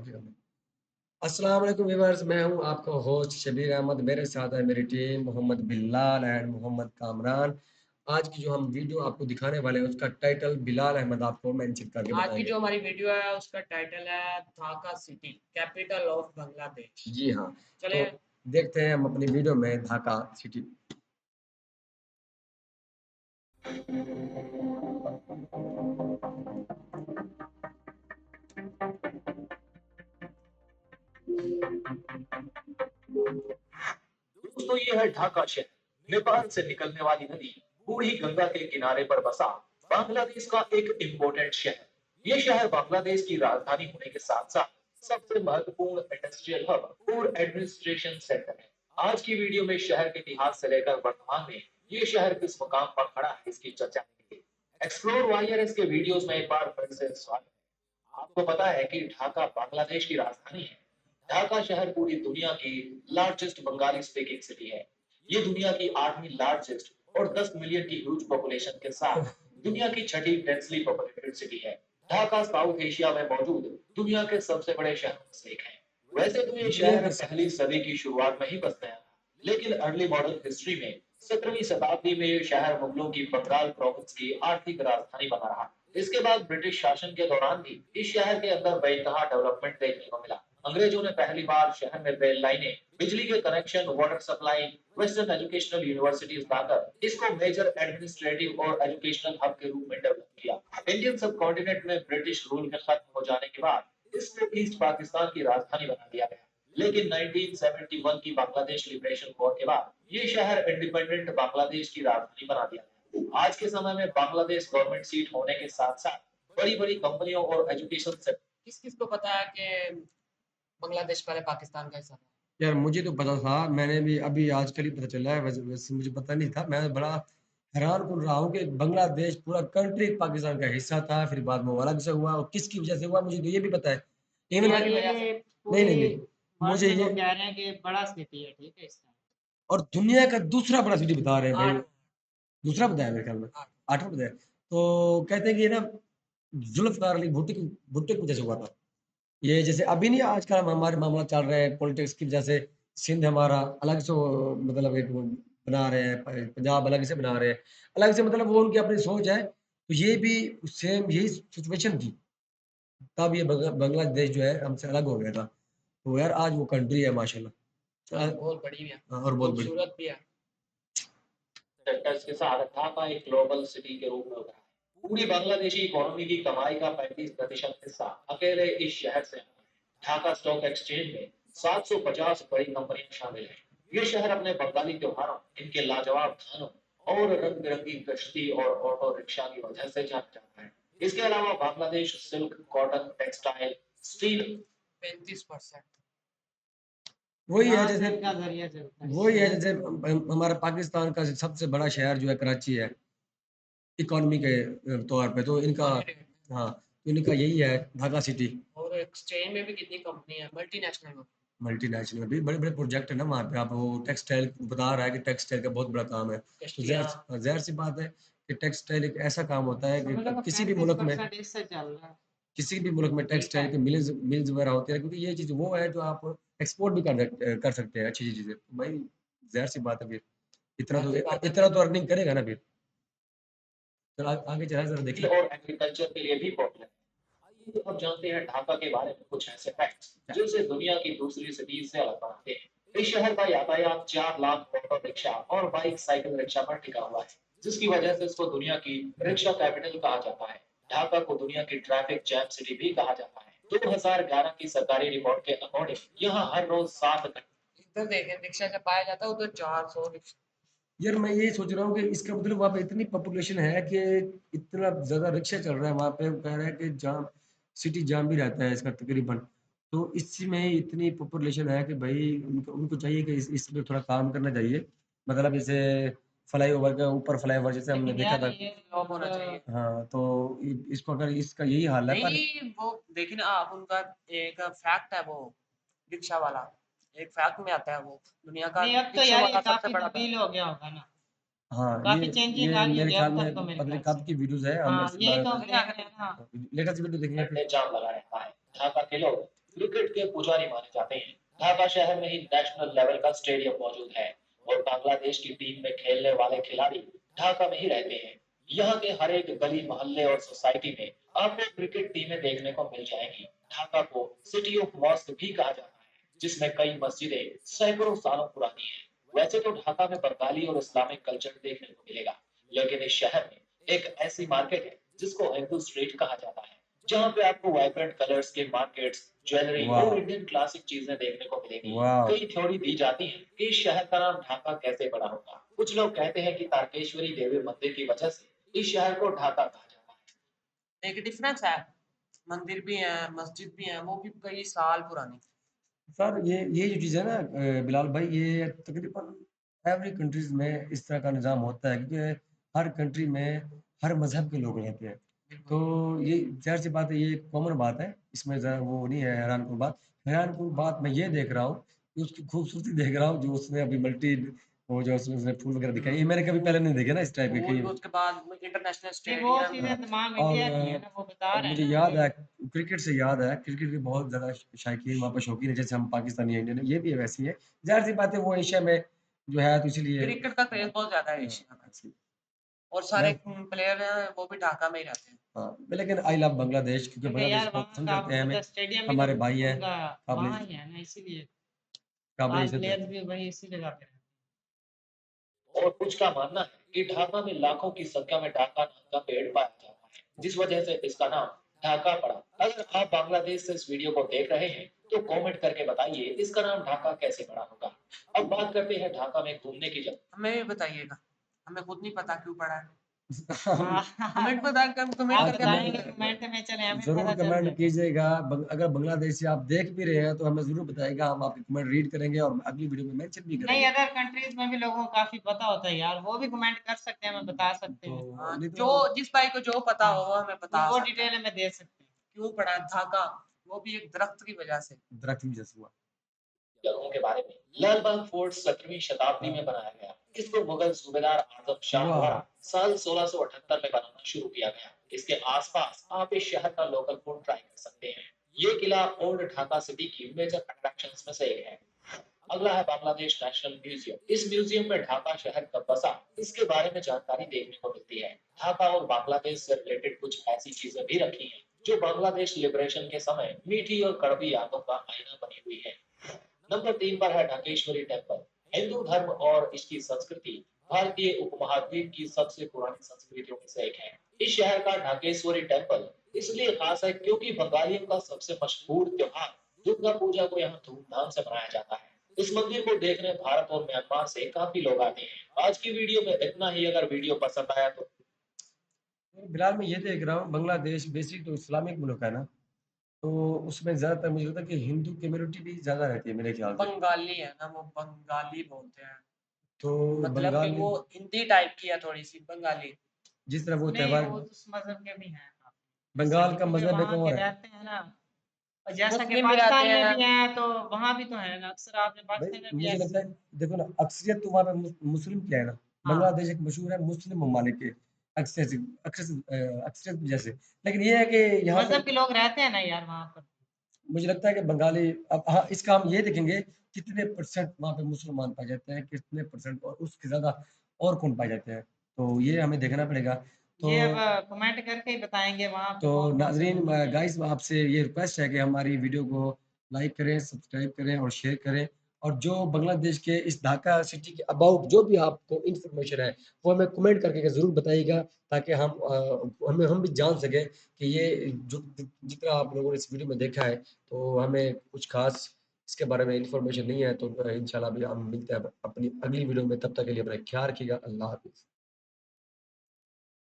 अस्सलाम वालेकुम व्यूअर्स, मैं हूं आपका होस्ट शबीर अहमद। मेरे साथ है मेरी टीम मोहम्मद बिलाल एंड मोहम्मद कामरान। आज की जो हम वीडियो आपको दिखाने वाले हैं उसका टाइटल बिलाल अहमद आपको मेंशन करके आज की बताएंगे। जो हमारी वीडियो है उसका टाइटल है Dhaka city capital of Bangladesh. जी हाँ, तो चलिए। देखते हैं हम अपनी वीडियो में ढाका सिटी। दोस्तों, ये है ढाका शहर। नेपाल से निकलने वाली नदी बूढ़ी गंगा के किनारे पर बसा बांग्लादेश का एक इम्पोर्टेंट शहर। ये शहर बांग्लादेश की राजधानी होने के साथ साथ सबसे महत्वपूर्ण इंडस्ट्रियल हब और एडमिनिस्ट्रेशन सेंटर है। आज की वीडियो में शहर के इतिहास से लेकर वर्तमान में ये शहर किस मुकाम पर खड़ा है इसकी चर्चा करेंगे। एक्सप्लोर वाईआरएस के वीडियोस में एक बार फिर से स्वागत है। आपको पता है कि ढाका बांग्लादेश की राजधानी है। ढाका शहर पूरी दुनिया की लार्जेस्ट बंगाली स्पीकिंग सिटी है। ये दुनिया की 8वीं लार्जेस्ट और 10 मिलियन की ह्यूज पॉपुलेशन के साथ दुनिया की छठी डेंसली पॉपुलेटेड सिटी है। ढाका साउथ एशिया में मौजूद दुनिया के सबसे बड़े शहरों में से एक है। वैसे तो ये दुनिया शहर के पहली सदी की शुरुआत में ही बस गया था, लेकिन अर्ली मॉडर्न हिस्ट्री में 17वीं शताब्दी में ये शहर मुगलों की बंगाल प्रोविंस की आर्थिक राजधानी बना रहा। इसके बाद ब्रिटिश शासन के दौरान भी इस शहर के अंदर बेइंतहा डेवलपमेंट देखने को मिला। अंग्रेजों ने पहली बार शहर में रेल लाइनें, बिजली के connection, water supply, western educational universities लाकर इसको मेजर एडमिनिस्ट्रेटिव और एजुकेशनल हब के रूप में डेवलप किया। इंडियन सब कॉन्टिनेंट में ब्रिटिश रूल के खत्म हो जाने के बाद इसको ईस्ट पाकिस्तान की राजधानी बना दिया गया। लेकिन 1971 की बांग्लादेश लिबरेशन वॉर के बाद ये शहर इंडिपेंडेंट बांग्लादेश की राजधानी बना दिया गया। आज के समय में बांग्लादेश गवर्नमेंट सीट होने के साथ साथ बड़ी बड़ी कंपनियों और एजुकेशन से किस किस को पता है कि बांग्लादेश पहले पाकिस्तान का हिस्सा था? यार मुझे तो पता था, मैंने भी अभी आजकल ही पता चला है। वैसे वैसे मुझे पता नहीं था। मैं बड़ा हैरान कुन रहा हूँ कि बांग्लादेश पूरा कंट्री पाकिस्तान का हिस्सा था, फिर बाद में वो अलग से हुआ और किसकी वजह से हुआ मुझे तो ये भी पता है। इवन इंडिया मैं की वजह से। ये नहीं, पूरी नहीं, नहीं। मुझे वर्ल्ड ये को कह रहे हैं कि बड़ा सिटी है, ठीक है इसका। और दुनिया का दूसरा बड़ा सिटी बता रहे हैं भाई। आठ दूसरा बताया मेरे ख्याल में, आठ 8वां बताया। तो कहते हैं कि ये ना जुल्फ़िकार अली भुट्टो की वजह से हुआ था। ये जैसे अभी नहीं आजकल हमारे मामला चल रहे हैं पॉलिटिक्स की वजह से। सिंध हमारा अलग से मतलब एक वो बना रहे हैं, पंजाब अलग से बना रहे हैं, अलग से मतलब वो उनकी अपनी सोच है। तो ये भी सेम यही सिचुएशन थी। तब ये बांग्लादेश जो है हमसे अलग हो गया था। तो यार आज वो कंट्री है माशाल्लाह। और बहुत बड़ी भी है, और बहुत बड़ी। खूबसूरत भी है। सेक्टर्स के साथ ढाका एक ग्लोबल सिटी के रूप में उभरा है। पूरी बांग्लादेशी इकोनॉमी की कमाई का 35% हिस्सा अकेले इस शहर से आता है। ढाका स्टॉक एक्सचेंज में 750 बड़ी कंपनियां शामिल हैं। ये शहर अपने बंगाली त्योहारों, इनके लाजवाब खानों और रंग बिरंगी कश्ती और ऑटो रिक्शा की वजह से जाना जाता है। इसके अलावा Bangladesh silk, cotton, textile, steel 35%। वही है यहाँ से जैसे इनका जरिया चलता है वही है इससे। जैसे हमारा पाकिस्तान का सबसे बड़ा शहर जो है कराची है, इकोनॉमी के तौर पे तो इनका। हाँ, तो इनका यही है ढाका सिटी। और एक्सचेंज में भी कितनी कंपनी है, मल्टीनेशनल में। मल्टीनेशनल भी बड़े बड़े प्रोजेक्ट है ना वहाँ पे। आप वो टेक्सटाइल बता रहा है कि टेक्सटाइल का बहुत बड़ा काम है। तो कश्तियाँ। जाहिर सी बात है कि टेक्सटाइल एक ऐसा काम होता है समझ लो कि कि किसी भी मुल्क में 35% इससे चल रहा है। ठीक टेक्सटाइल है। के मिल्स मिल्स वगैरह होते हैं, क्योंकि ये चीज़ वो है जो आप एक्सपोर्ट भी कर सकते हैं अच्छी चीज़ें। तो भाई जाहिर सी बात है फिर जाहिर सी बात है। इतना तो अर्निंग करेगा ना फिर। चलो आगे चला जरा देखिए। और एग्रीकल्चर के लिए भी पॉपुलर है। आइए अब जानते हैं ढाका के बारे में कुछ ऐसे फैक्ट्स जो इसे दुनिया की दूसरी सिटी से अलग बनाते हैं। इस शहर का यातायात 4 लाख ऑटो रिक्शा और बाइक साइकिल रिक्शा पर टिका हुआ है, जिसकी वजह से इसको दुनिया की रिक्शा कैपिटल कहा जाता है। ढाका को दुनिया की ट्रैफिक जैम सिटी भी कहा जाता है। 2011 की सरकारी रिपोर्ट के अकॉर्डिंग यहाँ हर रोज 7 घंटे इधर देखें रिक्शा से पाया जाता है, उधर 400 रिक्शा। यार मैं ये सोच रहा हूँ कि इसका मतलब वहाँ पे इतनी पॉपुलेशन है कि इतना ज़्यादा रिक्शा चल रहा है वहाँ पे। वो कह रहा है कि जाम, सिटी जाम भी रहता है इसका तकरीबन। तो इसमें इतनी पॉपुलेशन है कि भाई उनको उनको चाहिए कि इस पे थोड़ा काम करना चाहिए। मतलब जैसे फ्लाईओवर के ऊपर फ्लाईओवर जैसे हमने लेकिन देखा यार था। ये जॉब होना चाहिए। हाँ, तो इसको अगर इसका यही हाल है पर नहीं, वो देखिए ना आप, उनका एक फैक्ट है वो रिक्शा वाला। एक फैक्ट में आता है वो दुनिया का नहीं, अब तो रिक्शा यार ये वाला सबसे काफी बड़ा बैंक। तब्दील हो गया होगा ना। हाँ, काफी चेंजिंग ये आ गई मेरे होगी ख्याल अब में तक तो मेरे पता नहीं ख्याल कब से। की वीडियोज़ है। हम हाँ, यही तो हम अरे देख अगर रहे हैं ना। लेटेस्ट वीडियो देखेंगे फिर। जाम लगा रहता है। ढाका के लोग क्रिकेट के पुजारी माने जाते हैं। ढाका शहर में ही नेशनल लेवल का स्टेडियम मौजूद है और बांग्लादेश की टीम में खेलने वाले खिलाड़ी ढाका में ही रहते हैं। यहाँ के हर एक गली मोहल्ले और सोसाइटी में आपको क्रिकेट टीमें देखने को मिल जाएंगी। ढाका को सिटी ऑफ मॉस्क भी कहा जाता है, जिसमें कई मस्जिदें सैकड़ों सालों पुरानी हैं। वैसे तो ढाका में बंगाली और इस्लामिक कल्चर देखने को मिलेगा, लेकिन इस शहर में एक ऐसी मार्केट है जिसको हिंदू स्ट्रीट कहा जाता है, जहाँ पे आपको वाइब्रेंट कलर्स के मार्केट्स, ज्वेलरी और वाह इंडियन क्लासिक चीजें देखने को मिलेंगी। वाह कई थ्योरी दी जाती है कि इस शहर का नाम ढाका कैसे पड़ा होगा। कुछ लोग कहते हैं कि तारकेश्वरी देवी मंदिर की वजह से इस शहर को ढाका कहा जाता है। एक डिफरेंस है, मंदिर भी है, मस्जिद भी है, वो भी कई साल पुरानी। सर ये जो चीज़ है ना बिलाल भाई, ये तकरीबन एवरी कंट्रीज में इस तरह का निज़ाम होता है, क्योंकि हर कंट्री में हर मज़हब के लोग रहते हैं। तो बिल्कुल। ये ज़ाहिर-सी बात है, ये कॉमन बात है, इसमें ज़रा वो नहीं है हैरानकुन बात। हैरानकुन बात मैं ये देख रहा हूँ कि उसकी खूबसूरती देख रहा हूँ, जो उसने अभी वो जो उसने फूल वगैरह दिखाए, ये मैंने कभी पहले नहीं देखे ना इस टाइप के फूल कहीं। भी उसके बाद इंटरनेशनल नहीं वो स्टेडियम। चीजें हाँ, तमाम और इंडिया की है ना, वो बता और रहे हैं मुझे ना याद ये। है, क्रिकेट से याद है, क्रिकेट के बहुत ज़्यादा शायकीन वहाँ पे शौकीन है, जैसे हम पाकिस्तानी है, इंडियन है, ये भी वैसी है। ज़ाहिर-सी बात है, वो एशिया में जो है तो इसीलिए क्रिकेट का क्रेज बहुत ज्यादा है एशिया में, ऐसे और मैं सारे प्लेयर हैं वो भी ढाका में ही रहते हैं। हाँ, लेकिन आई लव बांग्लादेश, क्योंकि क्योंकि बांग्लादेश यार बहुत वहाँ पसंद का करते हैं आपको हमें, पता स्टेडियम भी तो हमारे भाई हैं, उनका काबिल वहाँ ही है ना, इसीलिए काबिल बाहर इज़्ज़त प्लेयर्स है। भी वही इसी जगह पे रहते और कुछ का मानना है कि ढाका में लाखों की संख्या में ढाका नाम का पेड़ पाया जाता है, जिस वजह से इसका नाम ढाका पड़ा। अगर आप बांग्लादेश से इस वीडियो को देख रहे हैं तो कमेंट करके बताइए इसका नाम ढाका कैसे पड़ा होगा। अब बात करते हैं ढाका में घूमने की जगह। हमें भी बताइएगा, हमें खुद नहीं पता क्यों पड़ा है। हैं। हाँ, कमेंट आप आज करके बताएंगे कमेंट बताइएगा। कमेंट में, चले हमें ज़रूर पता चल कमेंट जाएगा। कीजिएगा। अगर बांग्लादेश से आप देख भी रहे हैं तो हमें ज़रूर बताइएगा, हम आपके कमेंट रीड करेंगे और अगली वीडियो में मेंशन भी नहीं, करेंगे। अदर कंट्रीज में भी लोगों को काफी पता होता है यार, वो भी कमेंट कर सकते हैं, हमें बता सकते तो हैं। हाँ, नहीं जो तो जिस भाई को जो पता हाँ, हो वो हमें वो बता वो सकता है। डिटेल हमें दे सकते हैं। क्यों पड़ा है धागा, वो भी एक दरख्त की वजह से। दरख्त भी जैसे हुआ। जगहों के बारे में, लाल बाग फोर्ट 17वीं शताब्दी में बनाया गया। इसको मुगल सूबेदार आजम शाह वाह! द्वारा साल 1678 में बनाना शुरू किया गया। इसके आसपास आप इस शहर का लोकल फूड ट्राई कर सकते हैं। ये किला ओल्ड ढाका सिटी की मेजर अट्रैक्शंस में से एक है। अगला है बांग्लादेश नेशनल म्यूजियम। इस म्यूजियम में ढाका शहर कब बसा इसके बारे में जानकारी देखने को मिलती है। ढाका और बांग्लादेश से रिलेटेड कुछ ऐसी चीजें भी रखी हैं जो बांग्लादेश लिबरेशन के समय मीठी और कड़वी यादों का आईना बनी हुई है। नंबर 3 पर है ढाकेश्वरी टेम्पल। हिंदू धर्म और इसकी संस्कृति भारतीय उपमहाद्वीप की सबसे पुरानी संस्कृतियों में से एक है। इस शहर का ढाकेश्वरी टेम्पल इसलिए खास है क्योंकि बंगालियों का सबसे मशहूर त्योहार दुर्गा पूजा को यहाँ धूमधाम से मनाया जाता है। इस मंदिर को देखने भारत और म्यांमार से काफी लोग आते हैं। आज की वीडियो में इतना ही। अगर वीडियो पसंद आया तो फिलहाल मैं ये देख रहा हूँ, बांग्लादेश बेसिक तो इस्लामिक मुल्क है ना, तो उसमें ज़्यादातर मुझे लगता है कि हिंदू कम्युनिटी भी ज़्यादा रहती है मेरे ख्याल से। बंगाली है ना, वो बंगाली बोलते हैं, तो मतलब कि बंगाल में वो हिंदी टाइप की है थोड़ी सी बंगाली। जिस तरह वो नहीं, त्योहार, वो उस मज़हब के भी हैं काफ़ी, जैसे बंगाल कि का क्योंकि मज़हब एक वहाँ के और है। रहते हैं ना, और जैसा कि मुस्लिम भी रहते पाकिस्तान में हैं। भी हैं, तो वहाँ भी तो है ना, अक्सर आपने भाई पाकिस्तान में भी मुझे लगता ऐसे। है, देखो ना, अक्सरियत तो वहाँ पे मुस्लिम क्या है ना, हाँ, बांग्लादेश एक मशहूर है मुस्लिम ममालिक के अक्सरियत अक्सरियत की वजह से। लेकिन ये है कि यहाँ पे मज़हब के लोग रहते हैं ना यार वहाँ पर। मुझे लगता है कि बंगाली, अब हाँ, इसका हम ये देखेंगे कितने परसेंट वहाँ पे मुसलमान पाए जाते हैं, कितने परसेंट और उससे ज़्यादा और कौन पाए जाते हैं, तो ये हमें देखना पड़ेगा। तो ये अब कमेंट करके ही बताएँगे वहाँ पे तो कौन-कौन से नाज़रीन, मज़हब के लोग। गाइस, आपसे ये रिक्वेस्ट है कि हमारी वीडियो को लाइक करें, सब्सक्राइब करें और शेयर करें, और जो बांग्लादेश के इस ढाका सिटी के अबाउट जो भी आपको इन्फॉर्मेशन है, वो हमें कमेंट करके ज़रूर बताइएगा, ताकि हम भी जान सकें कि ये जो जितना आप लोगों ने इस वीडियो में देखा है, तो हमें कुछ ख़ास इसके बारे में इन्फॉर्मेशन नहीं है। तो इंशाल्लाह अभी हम मिलते हैं अपनी अगली वीडियो में, तब तक के लिए अपना ख्याल रखिएगा। अल्लाह हाफ़िज़।